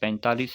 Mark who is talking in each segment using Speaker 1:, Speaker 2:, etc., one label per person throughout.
Speaker 1: 45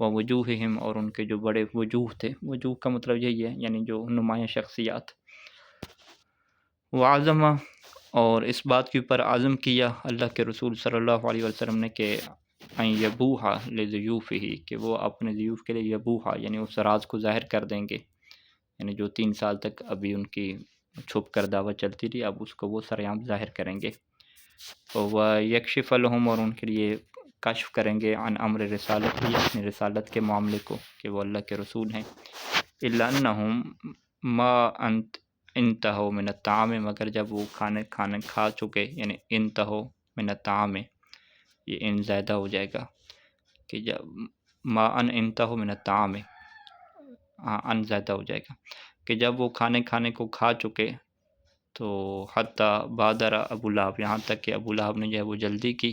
Speaker 1: ووجوہہم، اور ان کے جو بڑے وجوہ تھے، وجوہ کا مطلب یہی ہے یعنی جو نمایاں شخصیات، وعظم، اور اس بات کے اوپر عزم کیا اللہ کے رسول صلی اللہ علیہ وسلم نے کہ ان یبوہا لضیوفہ، کہ وہ اپنے ضیوف کے لیے یبوہا یعنی اس راز کو ظاہر کر دیں گے، یعنی جو 3 سال تک ابھی ان کی چھپ کر دعوت چلتی تھی، اب اس کو وہ سرعام ظاہر کریں گے، ویکشف لہم، اور ان کے لیے کشف کریں گے عن امر رسالت، اپنی رسالت کے معاملے کو کہ وہ اللہ کے رسول ہیں، الا انہم ما انتہوا من الطعام، مگر جب وہ کھانے کھا چکے، یعنی انتہوا من الطعام، یہ ان زیادہ ہو جائے گا کہ جب ما انتہوا من الطعام، ہاں ان زیادہ ہو جائے گا کہ جب وہ کھانے کو کھا چکے، تو حتیٰ بادر ابو لہب، یہاں تک کہ ابو لہب نے جو ہے وہ جلدی کی،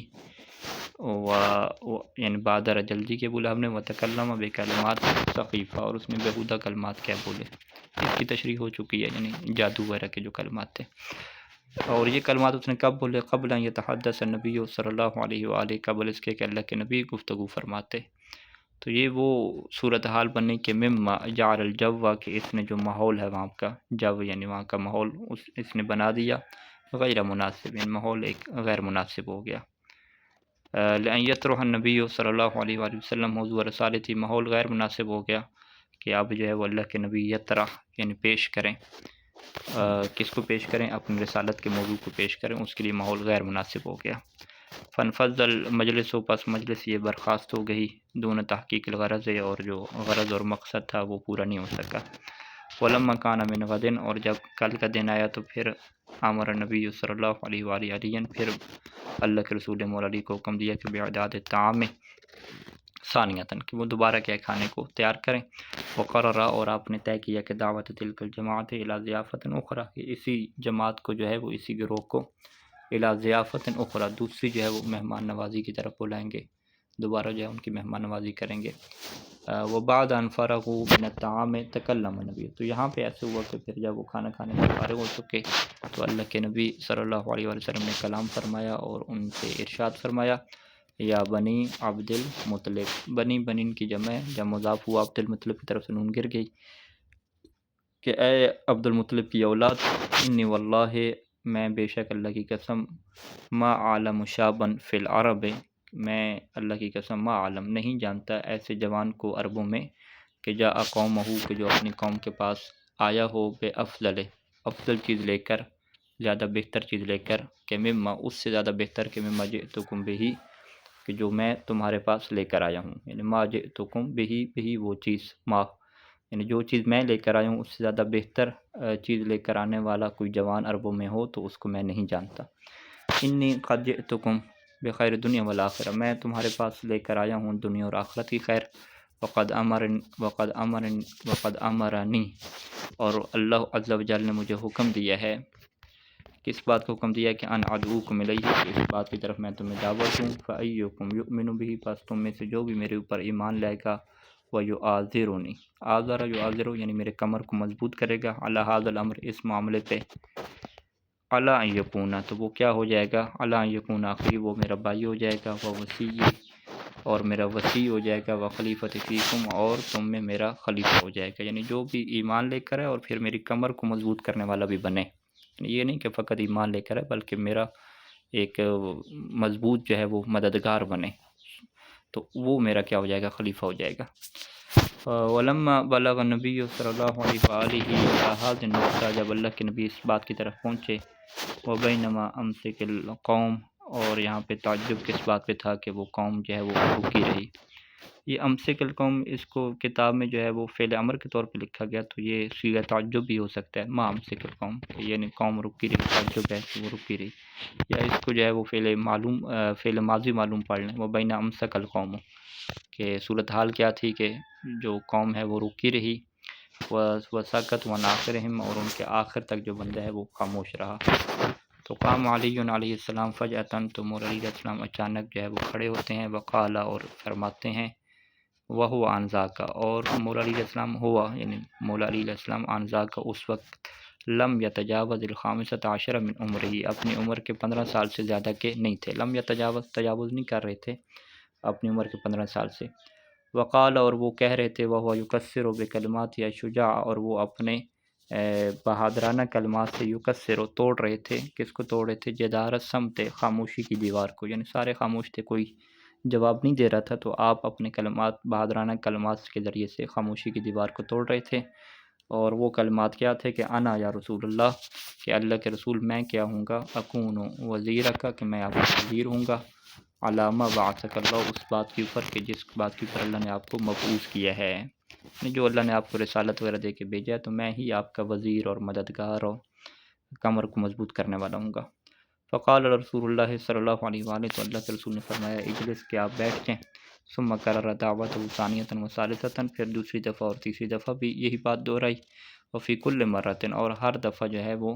Speaker 1: یعنی بادر جلدی کی ابو لہب نے، وتکلم بکلمات سخیفہ، اور اس نے بیہودہ کلمات کیا بولے، اس کی تشریح ہو چکی ہے، یعنی جادو وغیرہ کے جو کلمات تھے، اور یہ کلمات اس نے کب بولے، قبل ان یتحدث النبی صلی اللہ علیہ وآلہ، قبل اس کے کہ اللہ کے نبی گفتگو فرماتے، تو یہ وہ صورتحال بنی کہ مما جعل الجو، کہ اس نے جو ماحول ہے وہاں کا، جو یعنی وہاں کا ماحول اس نے بنا دیا غیر مناسب، یعنی ماحول ایک غیر مناسب ہو گیا، لأن یطرح النبی صلی اللہ علیہ وآلہ وسلم موضوع رسالتی، ماحول غیر مناسب ہو گیا کہ اب جو ہے وہ اللہ کے نبی یطرح یعنی پیش کریں، کس کو پیش کریں، اپنی رسالت کے موضوع کو پیش کریں، اس کے لیے ماحول غیر مناسب ہو گیا، فانفض المجلس، و پس مجلس یہ برخاست ہو گئی، دون تحقیق الغرض، اور جو غرض اور مقصد تھا وہ پورا نہیں ہو سکا، ولما کان من غد، اور جب کل کا دن آیا تو پھر امر نبی صلی اللہ علیہ وآلہ علیہ، پھر اللہ کے رسول مولا علی کو حکم دیا کہ باعداد الطعام ثانیتاً، کہ وہ دوبارہ کیا کھانے کو تیار کریں، وقرر، اور آپ نے طے کیا کہ دعوت تلک الجماعت الی ضیافت اخری، کہ اسی جماعت کو جو ہے وہ اسی گروہ کو الی ضیافت اخری، دوسری جو ہے وہ مہمان نوازی کی طرف بلائیں گے، دوبارہ جو ہے ان کی مہمان نوازی کریں گے، وبعد ان فرغوا من الطعام تکلم النبی، تو یہاں پہ ایسے ہوا کہ پھر جب وہ کھانا کھانے سے فارغ ہو چکے تو اللہ کے نبی صلی اللہ علیہ وسلم نے کلام فرمایا اور ان سے ارشاد فرمایا، یا بنی عبد المطلب، بنین کی جمع ہے، جب مضاف ہوا عبد المطلب کی طرف سے نون گر گئی، کہ اے عبد المطلب کی اولاد، انی واللہ، میں بے شک اللہ کی قسم، ما عالم شابن فی العرب، میں اللہ کی قسم ما عالم نہیں جانتا ایسے جوان کو عربوں میں، کہ جا قومہ، کہ جو اپنی قوم کے پاس آیا ہو، بے افضل چیز لے کر، زیادہ بہتر چیز لے کر، کہ مما، اس سے زیادہ بہتر کہ مما جئتکم بہی، کہ جو میں تمہارے پاس لے کر آیا ہوں، یعنی ما جئتکم بہی وہ چیز، ما یعنی جو چیز میں لے کر آیا ہوں اس سے زیادہ بہتر چیز لے کر آنے والا کوئی جوان عربوں میں ہو تو اس کو میں نہیں جانتا، انی قد جئتکم بخیر دنیا والآخرہ، میں تمہارے پاس لے کر آیا ہوں دنیا اور آخرت کی خیر، وقد امرنی، اور اللہ عز و جل نے مجھے حکم دیا ہے، کس بات کو حکم دیا ہے، کہ ان ادعوکم الیہ، اس بات کی طرف میں تمہیں دعوت دوں، فایکم یؤمن بہ، پس تم میں سے جو بھی میرے اوپر ایمان لائے گا، ویعذرنی، آذر یعذر یعنی میرے کمر کو مضبوط کرے گا، علی ھذا الامر، اس معاملے پہ، علی ان یکون، تو وہ کیا ہو جائے گا، علی ان یکون اخی، وہ میرا بھائی ہو جائے گا، وصی، اور میرا وصی ہو جائے گا، وخلیفۃ فیکم، اور تم میں میرا خلیفہ ہو جائے گا، یعنی جو بھی ایمان لے کر ہے اور پھر میری کمر کو مضبوط کرنے والا بھی بنے، یعنی یہ نہیں کہ فقط ایمان لے کر ہے بلکہ میرا ایک مضبوط جو ہے وہ مددگار بنے، تو وہ میرا کیا ہو جائے گا، خلیفہ ہو جائے گا، ولما بلغ النبی صلی اللہ علیہ وآلہ هذه النقطہ، جب اللہ کے نبی اس بات کی طرف پہنچے، وبینما امسک القوم، اور یہاں پہ تعجب کس بات پہ تھا کہ وہ قوم جو ہے وہ رکی رہی، یہ امسک القوم اس کو کتاب میں جو ہے وہ فعل امر کے طور پہ لکھا گیا، تو یہ صیغہ تعجب بھی ہو سکتا ہے، ما امسک القوم، یعنی قوم رکی رہی، تعجب ہے کہ وہ رکی رہی، یا اس کو جو ہے وہ فعل ماضی معلوم پڑھ لیں، وبین امسک القوم، کہ صورتحال کیا تھی کہ جو قوم ہے وہ رکی رہی، وسکت وناصرہم، اور ان کے آخر تک جو بندہ ہے وہ خاموش رہا، تو قام علی علیہ السلام فجأتاً، تو مولا علی علیہ السلام اچانک جو ہے وہ کھڑے ہوتے ہیں، وقال، اور فرماتے ہیں، وہو عن ذاک، اور مولا علی علیہ السلام ہوا یعنی مولا علی علیہ السلام عن ذاک، اس وقت لم یتجاوز الخامسۃ عشر من عمرہ، اپنی عمر کے 15 سال سے زیادہ کے نہیں تھے، لم یتجاوز، تجاوز نہیں کر رہے تھے اپنی عمر کے 15 سال سے، وقال اور وہ کہہ رہے تھے وہ یکسر و بکلمات یا شجاع اور وہ اپنے بہادرانہ کلمات سے یکسر و توڑ رہے تھے. کس کو توڑ رہے تھے؟ جدار سمت خاموشی کی دیوار کو، یعنی سارے خاموش تھے، کوئی جواب نہیں دے رہا تھا، تو آپ اپنے کلمات بہادرانہ کلمات کے ذریعے سے خاموشی کی دیوار کو توڑ رہے تھے. اور وہ کلمات کیا تھے کہ انا یا رسول اللہ، کہ اللہ کے رسول میں کیا ہوں گا، اکون وزیر کا، کہ میں آپ کا وزیر ہوں گا، علامہ بعثک اللہ، اس بات کے اوپر کہ جس بات کے اوپر اللہ نے آپ کو مبعوث کیا ہے، یعنی جو اللہ نے آپ کو رسالت وغیرہ دے کے بھیجا ہے، تو میں ہی آپ کا وزیر اور مددگار اور کمر کو مضبوط کرنے والا ہوں گا. فقال رسول اللہ صلی اللہ علیہ وآلہ، تو اللہ کے رسول نے فرمایا اجلس، کہ آپ بیٹھ جائیں. ثم کرر دعوت ثانیۃ و ثالثۃ، پھر دوسری دفعہ اور تیسری دفعہ بھی یہی بات دہرائی. وفی کل مرۃ، اور ہر دفعہ جو ہے وہ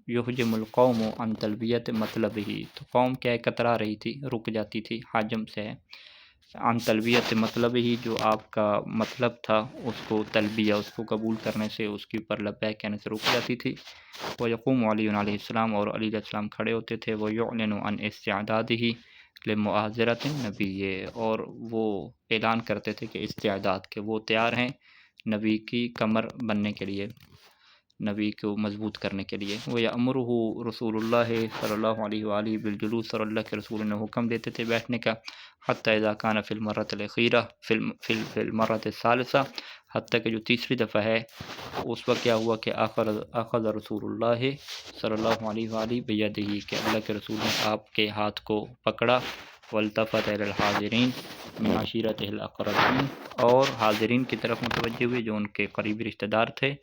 Speaker 1: یحجم القوم عن تلبیت مطلب ہی، تو قوم کیا کترا رہی تھی، رک جاتی تھی، حجم سے ہے، عن تلبیت مطلب ہی، جو آپ کا مطلب تھا اس کو تلبیہ، اس کو قبول کرنے سے، اس کے اوپر لبیک کہنے سے رک جاتی تھی. ویقوم علی علیہ السلام، اور علی علیہ السلام کھڑے ہوتے تھے. ویعلن عن استعدادہ لمعاذرۃ النبی، اور وہ اعلان کرتے تھے کہ استعداد، کہ وہ تیار ہیں نبی کی کمر بننے کے لیے، نبی کو مضبوط کرنے کے لیے. وَيَأْمُرُهُ رسول اللہ صلی اللہ علیہ وآلہ بالجلوس، اور اللہ کے رسول نے حکم دیتے تھے بیٹھنے کا. حتی اذا کان فی المرۃ الاخیرہ فی المرۃ الثالثہ، حتیٰ کہ جو تیسری دفعہ ہے اس وقت کیا ہوا کہ اخذ رسول اللہ صلی اللہ علیہ وآلہ بیدہ، کہ اللہ کے رسول نے آپ کے ہاتھ کو پکڑا. والتفت الی الحاضرین من عشیرتہ الاقربین، اور حاضرین کی طرف متوجہ ہوئے جو ان کے قریبی رشتہ دار تھے.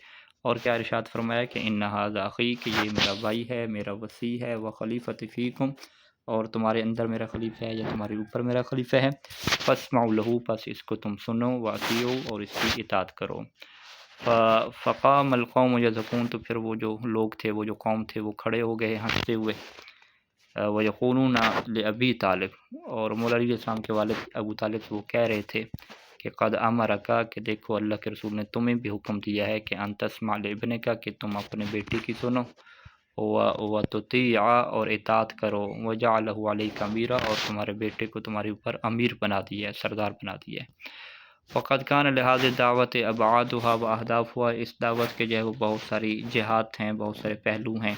Speaker 1: اور کیا ارشاد فرمایا کہ ان ھذا اخی، کہ یہ میرا بھائی ہے، میرا وصی ہے، وخلیفۃ فیکم، اور تمہارے اندر میرا خلیفہ ہے، یا تمہارے اوپر میرا خلیفہ ہے. فاسمعوا لہ، پس اس کو تم سنو، واطیعوا، اور اس کی اطاعت کرو. فقام القوم یضحکون، تو پھر وہ جو لوگ تھے، وہ جو قوم تھے، وہ کھڑے ہو گئے ہنستے ہوئے. ویقولون لابی طالب، اور مولا علی علیہ السلام کے والد ابو طالب سے وہ کہہ رہے تھے کہ قد امرکا، کہ دیکھو اللہ کے رسول نے تمہیں بھی حکم دیا ہے کہ ان تسمع لابن کا، کہ تم اپنے بیٹے کی سنو، وتطیع، اور اطاعت کرو، وجعلہ علیک امیرا، اور تمہارے بیٹے کو تمہارے اوپر امیر بنا دیا ہے، سردار بنا دیا ہے. فقد کان لہذا دعوت ابعادها واہدافها، اس دعوت کے جو ہے وہ بہت ساری جہات ہیں، بہت سارے پہلو ہیں.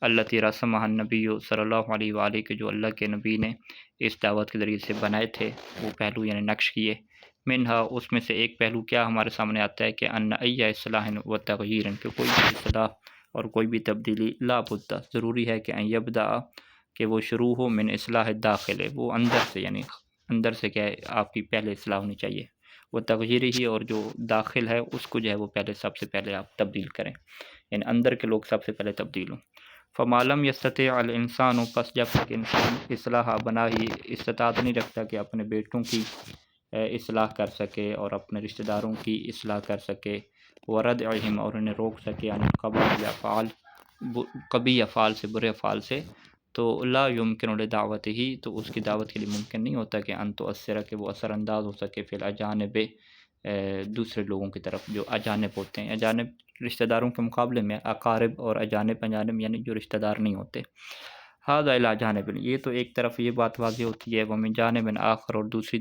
Speaker 1: التی رسمها النبی صلی اللہ علیہ وآلہ، کے جو اللہ کے نبی نے اس دعوت کے ذریعے سے بنائے تھے، وہ پہلو یعنی نقش کیے. منہا، اس میں سے ایک پہلو کیا ہمارے سامنے آتا ہے کہ ان ای اصلاح و تغییر، کہ کوئی بھی اصلاح اور کوئی بھی تبدیلی لا بد، ضروری ہے کہ ان یبدا، کہ وہ شروع ہو، من اصلاح داخل، وہ اندر سے، یعنی اندر سے کیا ہے آپ کی پہلے اصلاح ہونی چاہیے. وہ تغییر ہی، اور جو داخل ہے اس کو جو ہے وہ پہلے سب سے پہلے آپ تبدیل کریں، یعنی اندر کے لوگ سب سے پہلے تبدیل ہوں. فمالم یستطیع الانسان، پس جب تک انسان اصلاح بنا ہی استطاعت نہیں رکھتا کہ اپنے بیٹوں کی اصلاح کر سکے اور اپنے رشتہ داروں کی اصلاح کر سکے، وردعہم، اور انہیں روک سکے، یعنی قبیح افعال سے، برے افعال سے، تو لا یمکن لدعوت ہی، تو اس کی دعوت کے لیے ممکن نہیں ہوتا کہ ان تؤثر، کہ وہ اثر انداز ہو سکے، فی الاجانب، دوسرے لوگوں کی طرف جو اجانب ہوتے ہیں. اجانب رشتہ داروں کے مقابلے میں اقارب اور اجانب یعنی جو رشتہ دار نہیں ہوتے. ھذا الی جانب، یہ تو ایک طرف یہ بات واضح ہوتی ہے. ومن جانب آخر، اور دوسری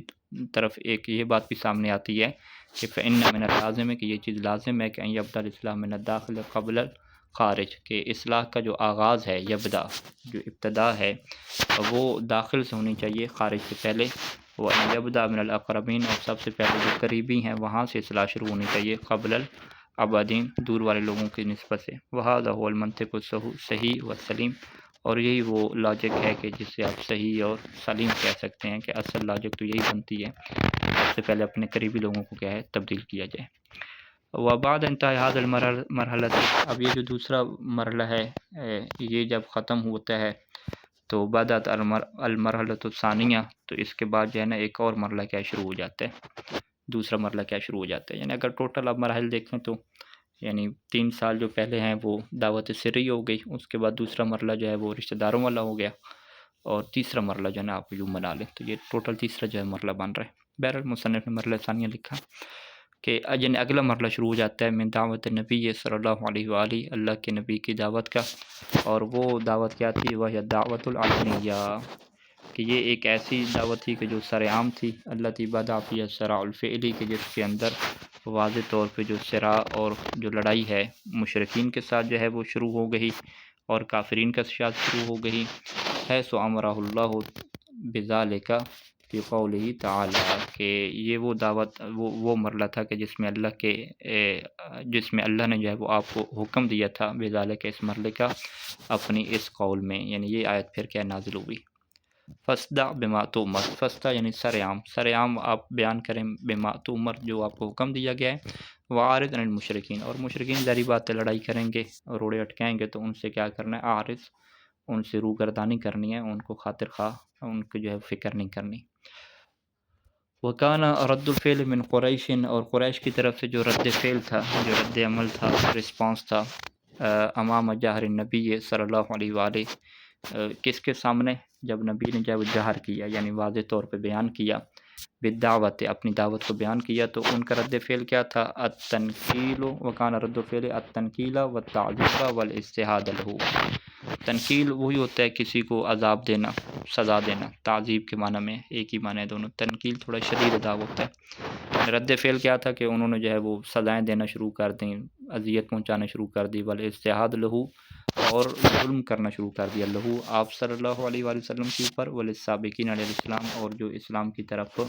Speaker 1: طرف ایک یہ بات بھی سامنے آتی ہے کہ فإن من اللازم، کہ یہ چیز لازم ہے کہ ان یبدا الاسلام من الداخل قبل الخارج، کہ اصلاح کا جو آغاز ہے، یبدا جو ابتدا ہے، وہ داخل سے ہونی چاہیے، خارج سے پہلے. وان یبدا من الاقربین، اور سب سے پہلے جو قریبی ہیں وہاں سے اصلاح شروع ہونی چاہیے، قبل الابعدین، دور والے لوگوں کی نسبت سے. وھذا هو المنطق الصحیح والسلیم، اور یہی وہ لاجک ہے کہ جس سے آپ صحیح اور سلیم کہہ سکتے ہیں، کہ اصل لاجک تو یہی بنتی ہے، سب سے پہلے اپنے قریبی لوگوں کو کیا ہے تبدیل کیا جائے. وبعد انتہاء ھذا المرحلہ، اب یہ جو دوسرا مرحلہ ہے یہ جب ختم ہوتا ہے تو بدأت المرحلۃ الثانیہ، تو اس کے بعد جو ہے نا ایک اور مرحلہ کیا شروع ہو جاتا ہے، دوسرا مرحلہ کیا شروع ہو جاتا ہے. یعنی اگر ٹوٹل آپ مراحل دیکھیں تو یعنی 3 سال جو پہلے ہیں وہ دعوت سری ہو گئی، اس کے بعد دوسرا مرحلہ جو ہے وہ رشتہ داروں والا ہو گیا، اور تیسرا مرحلہ جو ہے نا آپ یوں بنا لیں، تو یہ ٹوٹل تیسرا جو ہے مرحلہ بن رہا ہے. بہرحال مصنف نے مرحلہ ثانیہ لکھا کہ یعنی اگلا مرحلہ شروع ہو جاتا ہے من دعوت نبی صلی اللہ علیہ وآلہ، اللہ کے نبی کی دعوت کا. اور وہ دعوت کیا تھی؟ وہ دعوت العلنیہ، کہ یہ ایک ایسی دعوت تھی کہ جو سر عام تھی، التی بدأ فیہا الصراع الفعلی، کہ جس کے اندر واضح طور پہ جو صراع اور جو لڑائی ہے مشرکین کے ساتھ جو ہے وہ شروع ہو گئی اور کافرین کے ساتھ شروع ہو گئی، حیث امرہ اللہ بذالک فی قولہ تعالی، کہ یہ وہ دعوت وہ مرحلہ تھا کہ جس میں اللہ نے جو ہے وہ آپ کو حکم دیا تھا بذالک، اس مرحلے کا، اپنی اس قول میں، یعنی یہ آیت پھر کیا نازل ہوئی۔ فاصدع بما تؤمر، فاصدع یعنی سر عام آپ بیان کریں، بما تؤمر جو آپ کو حکم دیا گیا ہے، وعارض عن المشرکین، اور مشرکین ظاہری بات ہے لڑائی کریں گے اور روڑے اٹکائیں گے تو ان سے کیا کرنا ہے، عارض، ان سے روگردانی کرنی ہے، ان کو خاطر خواہ ان کو جو ہے فکر نہیں کرنی۔ وکان رد الفعل من قریش، اور قریش کی طرف سے جو رد فعل تھا، جو رد عمل تھا، رسپانس تھا، امام جہر النبی صلی اللہ علیہ وآلہ، کس کے سامنے، جب نبی نے جب جہر کیا یعنی واضح طور پہ بیان کیا، بالدعوت، اپنی دعوت کو بیان کیا، تو ان کا رد فعل کیا تھا، التنکیل، وکان رد الفعل التنکیل والتعذیب والاستحاد لہ۔ تنکیل وہی ہوتا ہے کسی کو عذاب دینا، سزا دینا، تعذیب کے معنی میں ایک ہی معنی ہے دونوں، تنکیل تھوڑا شدید عذاب ہوتا ہے۔ رد فعل کیا تھا کہ انہوں نے جو ہے وہ سزائیں دینا شروع کر دیں، اذیت پہنچانا شروع کر دی، والاستحاد لہ، اور ظلم کرنا شروع کر دیا، لہو آپ صلی اللہ علیہ وآلہ وسلم کے اوپر، وللسابقین علیہ السلام، اور جو اسلام کی طرف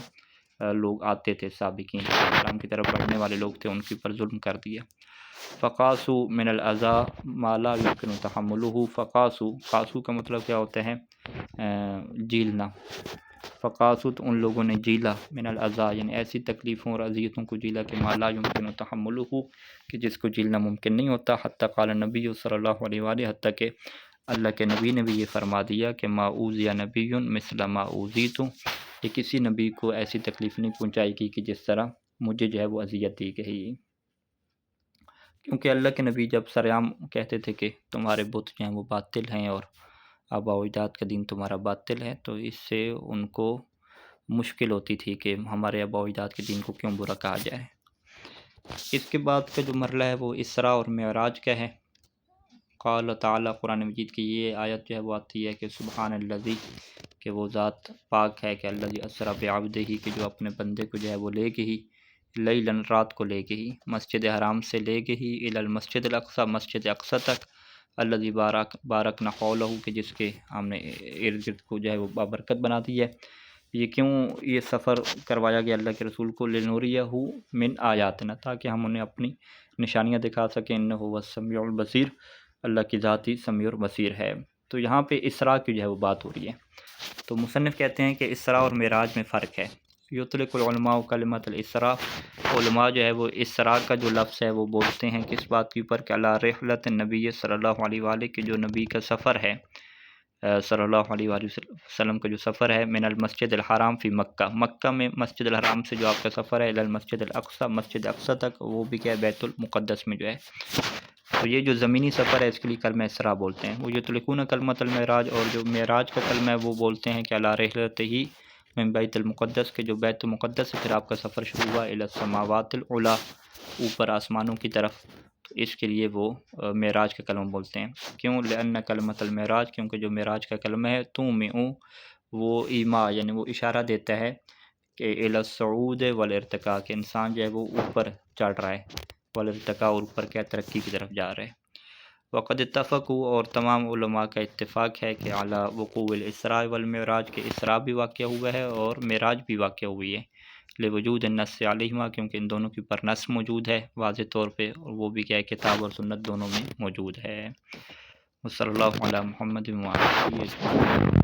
Speaker 1: لوگ آتے تھے، سابقین اسلام کی طرف بڑھنے والے لوگ تھے، ان کے اوپر ظلم کر دیا۔ فقاسو من الاذى ما لا يمكن تحمله، قاسو کا مطلب کیا ہوتا ہے، جیلنا، فقاسو تو ان لوگوں نے جیلا، من الاذى یعنی ایسی تکلیفوں اور اذیتوں کو جیلا کہ ما لا يمكن تحمله، کہ جس کو جیلنا ممکن نہیں ہوتا، حتی قال النبی صلی اللہ علیہ وآلہ، حتیٰ کہ اللہ کے نبی نے بھی یہ فرما دیا کہ ما اوذی نبی مثل ما اوذیت، کہ کسی نبی کو ایسی تکلیف نہیں پہنچائے گی کہ جس طرح مجھے جو ہے وہ اذیت دی گئی، کیونکہ اللہ کے نبی جب سرعام کہتے تھے کہ تمہارے بت جو ہیں وہ باطل ہیں اور آباء و اجداد کا دین تمہارا باطل ہے، تو اس سے ان کو مشکل ہوتی تھی کہ ہمارے آباء و اجداد کے دین کو کیوں برا کہا جائے۔ اس کے بعد کا جو مرحلہ ہے وہ اسراء اور معراج کا ہے۔ قال تعالیٰ، قرآن مجید کی یہ آیت جو ہے وہ آتی ہے کہ سبحان الذی، کہ وہ ذات پاک ہے، کہ الذی اسری بعبدہ، کہ جو اپنے بندے کو جو ہے وہ لے گئی، لیلاً رات کو لے گئی، مسجد حرام سے لے گئی، الی المسجد الاقصی، مسجد اقصی تک، الذی بارکنا حولہ، کہ جس کے ہم نے ارد گرد کو جو ہے وہ بابرکت بنا دی ہے۔ یہ کیوں یہ سفر کروایا گیا اللہ کے رسول کو، لنوریہ من آیاتنا، تاکہ ہم انہیں اپنی نشانیاں دکھا سکیں، انہ هو السمیع البصیر، اللہ کی ذات ہی سمیع اور بصیر ہے۔ تو یہاں پہ اسراء کی جو ہے وہ بات ہو رہی ہے۔ تو مصنف کہتے ہیں کہ اسراء اور معراج میں فرق ہے۔ یطلق العلماء کلمۃ الاسراء، علماء جو ہے وہ اسراء کا جو لفظ ہے وہ بولتے ہیں کس بات کے اوپر، کہ علی رحلۃ النبی صلی اللہ علیہ وآلہ، کہ جو نبی کا سفر ہے، صلی اللہ علیہ وآلہ وسلم کا جو سفر ہے، من المسجد الحرام فی مکہ، مکہ میں مسجد الحرام سے جو آپ کا سفر ہے، الی المسجد الاقصی، مسجد اقصی تک، وہ بھی کیا ہے، بیت المقدس میں جو ہے۔ تو یہ جو زمینی سفر ہے اس کے لیے کلمہ اسراء بولتے ہیں۔ وہ یطلقون کلمۃ المعراج، اور جو معراج کا کلمہ ہے وہ بولتے ہیں کہ علی رحلتہ من بیت المقدس، کے جو بیت المقدس سے پھر آپ کا سفر شروع ہوا، الی السماوات العلی، اوپر آسمانوں کی طرف، تو اس کے لیے وہ معراج کا کلمہ بولتے ہیں۔ کیوں؟ لأن کلمۃ المعراج، کیونکہ جو معراج کا کلمہ ہے، تومئ، وہ ایما یعنی وہ اشارہ دیتا ہے کہ الی الصعود والارتقاء، کہ انسان جو ہے وہ اوپر چڑھ رہا ہے، والارتقاء، اور اوپر کیا ترقی کی طرف جا رہا ہے۔ وقد اتفقوا، اور تمام علماء کا اتفاق ہے کہ علی وقوع الاسراء والمعراج، کے اسراء بھی واقع ہوا ہے اور معراج بھی واقع ہوئی ہے، لوجود النص علیہما، کیونکہ ان دونوں کے اوپر نص موجود ہے واضح طور پہ، اور وہ بھی کیا ہے، کتاب اور سنت دونوں میں موجود ہے۔ وصلی اللہ علی محمد وعلی آلہ وصحبہ۔